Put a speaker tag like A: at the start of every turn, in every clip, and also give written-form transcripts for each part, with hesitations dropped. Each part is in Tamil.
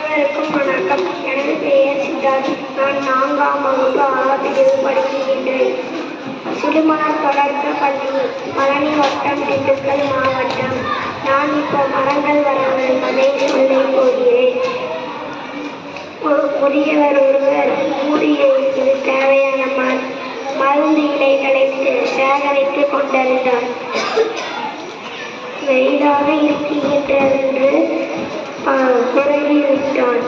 A: அனைவருக்கும் வணக்கம். எனது பெயர் சித்தார்த். நான் 4ஆம் வகுப்பு ஆசிரியர் படிக்கின்றேன். சிறுமணம் தொடக்க பள்ளி, பழனி வட்டம், திண்டுக்கல் மாவட்டம். நான் இப்போ மரங்கள் வரங்கள் கதை சொல்ல போகிறேன். ஒரு முதியவர் ஒருவர் மூலிகைக்கு தேவையான மருந்து இலைகளை சேகரித்துக் கொண்டிருந்தார். வெயிலாக இருக்கின்றதென்று உறங்கிவிட்டான்.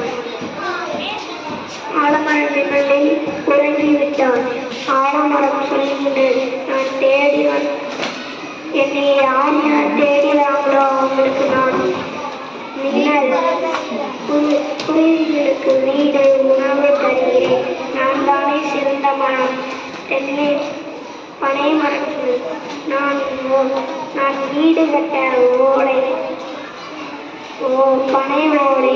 A: ஆலமர நிழலில் உறங்கிவிட்டான். ஆலமரம் சொல்லுகின்றது, நான் என்னை யார் யார் தேடினாங்களோ அவங்களுக்கு நான் நிழல், குருவிகளுக்கு வீடு, உணவு தருகிறேன். நான் தானே சிறந்த மரம். தென்னை பனை மரம் சொல், நான் வீடு கட்ட ஓடை, பனை ஓடை,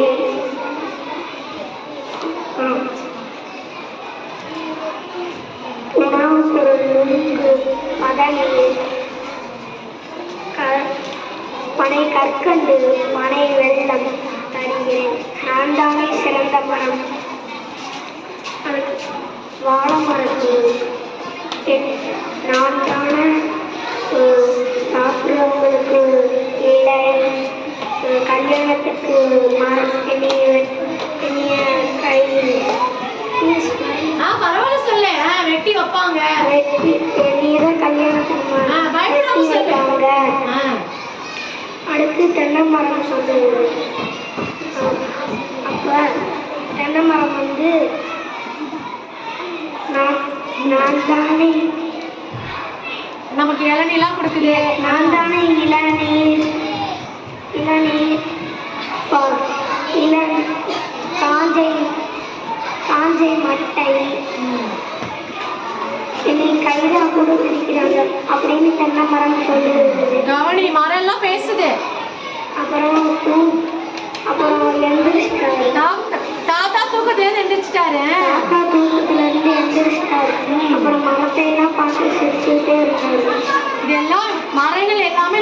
A: உணவு பொருள், நுங்கு, பதநீர், பனை கற்கண்டு, பனை வெள்ளம் தருகிறேன். நான் தானே சிறந்த மரம். வாழை மரத்தில் நான் தானே சாப்பிட்றவங்களுக்கு இலை, கல்யாணத்துக்கு கை
B: வெட்டி வைப்பாங்க.
A: கல்யாணத்துக்கு வைப்பாங்க. அடுத்து தென்னை மரம் சொல்லுவது. அப்ப தென்னை மரம் வந்து நான் தானே
B: நமக்கு இளநீலாம் கொடுக்குது.
A: நான் தானே இளநீர் காஞ்சை மட்டை என்னை கைதா கூட பிடிக்கிறாங்க அப்படின்னு தென்னை மரம் சொல்லுது.
B: கவனி, மரம் எல்லாம் பேசுது.
A: அப்புறம் எந்திரிச்சிட்டாரு.
B: தாத்தா தூக்கத்துல எந்திரிச்சிட்டாரு.
A: தாத்தா தூக்கத்துல இருந்து எந்திரிச்சிட்டாரு. அப்புறம் மரத்தை எல்லாம் பார்த்து சிரிச்சுட்டே இருக்காரு.
B: இதெல்லாம் மரங்கள் எல்லாமே